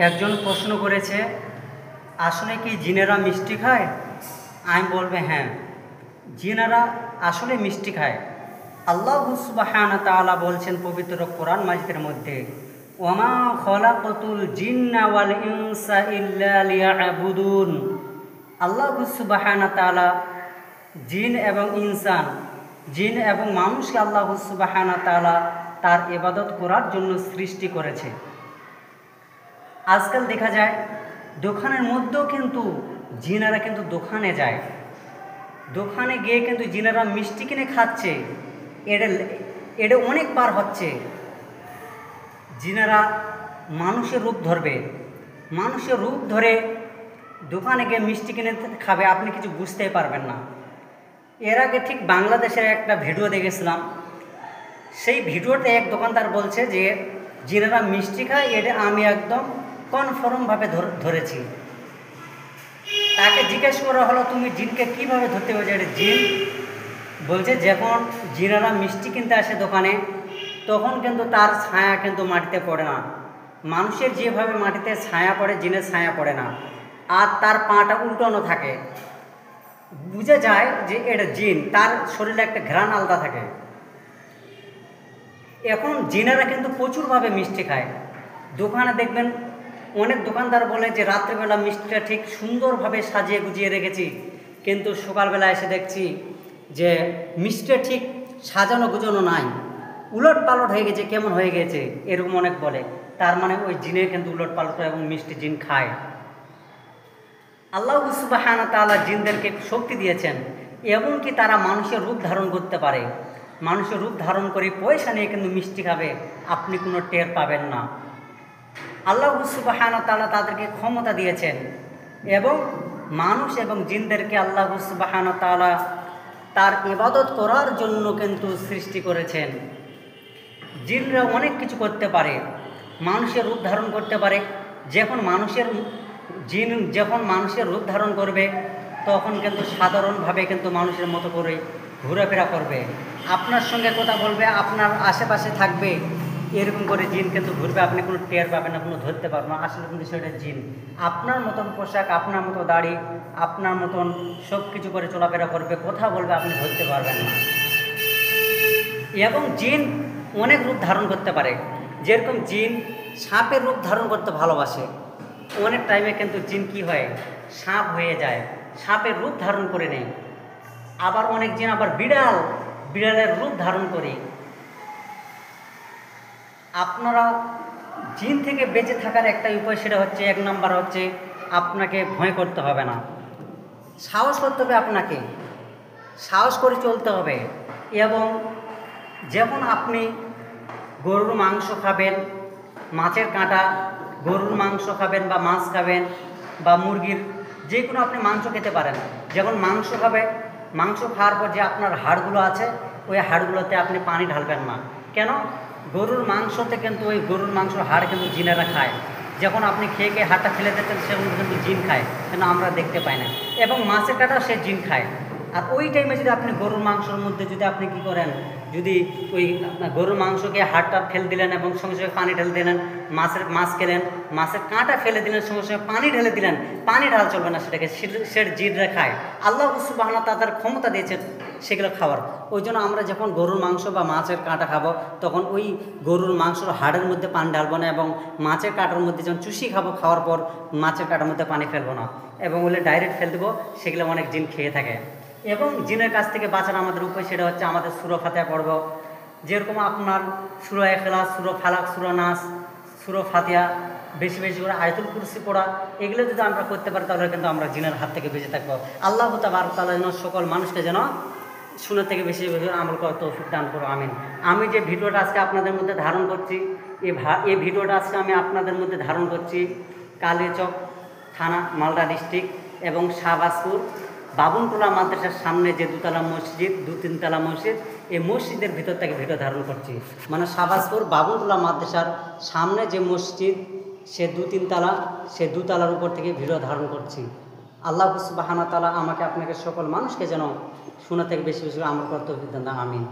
একজন প্রশ্ন করেছে, আসলে কি জিনেরা মিষ্টি খায়? আমি বলবে হ্যাঁ, জিনেরা আসলে মিষ্টি খায়। আল্লাহ সুবহানাহু ওয়া তাআলা বলছেন পবিত্র কোরআন মাজিদের মধ্যে, ওয়ামা খলাকতুল জিন্না ওয়াল ইনসা ইল্লা লিয়াবুদুন। আল্লাহ সুবহানাহু ওয়া তাআলা জিন এবং ইনসান, জিন এবং মানুষকে আল্লাহ সুবহানাহু ওয়া তাআলা তার ইবাদত করার জন্য সৃষ্টি করেছে। আজকাল দেখা যায় দোকানের মধ্যেও কিন্তু জিনেরা কিন্তু দোকানে যায়, দোকানে গিয়ে কিন্তু জিনেরা মিষ্টি কিনে খাচ্ছে। এটা অনেকবার হচ্ছে। জিনেরা মানুষের রূপ ধরবে, মানুষের রূপ ধরে দোকানে গিয়ে মিষ্টি কিনে খাবে, আপনি কিছু বুঝতেই পারবেন না। এর আগে ঠিক বাংলাদেশের একটা ভিডিও দেখেছিলাম। সেই ভিডিওতে এক দোকানদার বলছে যে জিনেরা মিষ্টি খায়, এটা আমি একদম কনফার্মভাবে ধরেছি। তাকে জিজ্ঞেস করা হলো, তুমি জিনকে কীভাবে ধরতে পারছো? এটা জিন বলছে, যখন জিনেরা মিষ্টি কিনতে আসে দোকানে, তখন কিন্তু তার ছায়া কিন্তু মাটিতে পড়ে না। মানুষের যেভাবে মাটিতে ছায়া পড়ে, জিনের ছায়া পড়ে না, আর তার পাটা উল্টানো থাকে। বুঝে যায় যে এটা জিন, তার শরীরে একটা ঘ্রাণ আলাদা থাকে। এখন জিনেরা কিন্তু প্রচুরভাবে মিষ্টি খায়। দোকানে দেখবেন অনেক দোকানদার বলে যে রাত্রেবেলা মিষ্টিটা ঠিক সুন্দরভাবে সাজিয়ে গুজিয়ে রেখেছি, কিন্তু সকালবেলা এসে দেখছি যে মিষ্টিটা ঠিক সাজানো গুজানো নাই, উলট পালট হয়ে গেছে, কেমন হয়ে গেছে, এরকম অনেক বলে। তার মানে ওই জিনে কিন্তু উলট পালট এবং মিষ্টি জিন খায়। আল্লাহ সুবহানাহু ওয়া তাআলা জিনদেরকে শক্তি দিয়েছেন, এমনকি তারা মানুষের রূপ ধারণ করতে পারে। মানুষের রূপ ধারণ করে পয়সা নিয়ে কিন্তু মিষ্টি খাবে, আপনি কোনো টের পাবেন না। আল্লাহ সুবহানাহু ওয়া তাআলা তাদেরকে ক্ষমতা দিয়েছেন, এবং মানুষ এবং জিনদেরকে আল্লাহ সুবহানাহু ওয়া তাআলা তার ইবাদত করার জন্য কিন্তু সৃষ্টি করেছেন। জিনরা অনেক কিছু করতে পারে, মানুষের রূপ ধারণ করতে পারে। যখন মানুষের রূপ ধারণ করবে, তখন কিন্তু সাধারণভাবে কিন্তু মানুষের মতো করে ঘোরাফেরা করবে, আপনার সঙ্গে কথা বলবে, আপনার আশেপাশে থাকবে। এরকম করে জিন কিন্তু ঘুরবে, আপনি কোনো টের পাবেন না, কোনো ধরতে পারবেন না। আসলে কিন্তু সেটা জিন। আপনার মতন পোশাক, আপনার মতো দাড়ি, আপনার মতন সব কিছু করে চলাফেরা করবে, কথা বলবে, আপনি ধরতে পারবেন না। এবং জিন অনেক রূপ ধারণ করতে পারে। যেরকম জিন সাপের রূপ ধারণ করতে ভালোবাসে, অনেক টাইমে কিন্তু জিন কি হয়, সাপ হয়ে যায়, সাপের রূপ ধারণ করে নেয়। আবার অনেক জিন আবার বিড়ালের রূপ ধারণ করে। আপনারা জিন থেকে বেঁচে থাকার একটা উপায়, সেটা হচ্ছে, এক নাম্বার হচ্ছে আপনাকে ভয় করতে হবে না, সাহস করতে হবে, আপনাকে সাহস করে চলতে হবে। এবং যখন আপনি গরুর মাংস খাবেন, মাছের কাঁটা, গরুর মাংস খাবেন বা মাছ খাবেন বা মুরগির যে কোনো আপনি মাংস খেতে পারেন। যখন মাংস খাবে, মাংস খাওয়ার পর যে আপনার হাড়গুলো আছে, ওই হাড়গুলোতে আপনি পানি ঢালবেন না। কেন? গরুর মাংসতে কিন্তু ওই গরুর মাংস হাড় কিন্তু জিনেরা খায়। যখন আপনি খেয়ে হাড়টা ফেলে দিচ্ছেন, সেগুলো কিন্তু জিন খায়, কেন আমরা দেখতে পাই না। এবং মাছের কাঁটা সে জিন খায়। আর ওই টাইমে যদি আপনি গরুর মাংসের মধ্যে যদি আপনি কী করেন, যদি ওই গরুর মাংসকে হাড়টা ফেলে দিলেন এবং সঙ্গে সঙ্গে পানি ঢেলে দিলেন, মাছ খেলেন, মাছের কাঁটা ফেলে দিলেন, সঙ্গে সঙ্গে পানি ঢেলে দিলেন, পানি ঢাল চলবে না, সেটাকে সে জিনরা খায়। আল্লাহ সুবহানাহু ওয়া তাআলা তার ক্ষমতা দিয়েছেন সেগুলো খাওয়ার। ওই জন্য আমরা যখন গরুর মাংস বা মাছের কাঁটা খাবো, তখন ওই গরুর মাংসর হাড়ের মধ্যে পানি ঢালবো না, এবং মাছের কাঁটার মধ্যে যখন চুষি খাবো, খাওয়ার পর মাছের কাঁটার মধ্যে পানি ফেলবো না, এবং ওগুলো ডাইরেক্ট ফেলে দেবো। সেগুলো অনেক জিন খেয়ে থাকে। এবং জিনের কাছ থেকে বাঁচার আমাদের উপায়, সেটা হচ্ছে আমাদের সূরা ফাতিহা পড়ব। যেরকম আপনার সূরা ইখলাস, সূরা ফালাক, সূরা নাস, সূরা ফাতিহা, বেশি বেশি করে আয়াতুল কুরসি পড়া, এগুলো যদি আমরা করতে পারি, তাহলে কিন্তু আমরা জিনের হাত থেকে বেঁচে থাকবো। আল্লাহ তাবারক ওয়া তাআলা যেন সকল মানুষকে যেন শোনার থেকে বেশি বেশি আমল করার তৌফিক দান করো, আমিন। আমি যে ভিডিওটা আজকে আপনাদের মধ্যে ধারণ করছি, এই ভিডিওটা আজকে আমি আপনাদের মধ্যে ধারণ করছি কালিয়াচক থানা, মালদা ডিস্ট্রিক্ট, এবং শাহবাজপুর বাবুনটোলা মাদ্রাসার সামনে যে দু তিনতলা মসজিদ, এই মসজিদের ভিতর থেকে ভিডিও ধারণ করছি। মানে শাহবাজপুর বাবুনটোলা মাদ্রাসার সামনে যে মসজিদ, সে সে দুতলার উপর থেকে ভিডিও ধারণ করছি। আল্লাহ সুবহানাহু ওয়া তাআলা আমাকে আপনাকে সকল মানুষকে যেন শোনা থেকে বেশি বেশি আমল করতে তৌফিক দান, আমিন।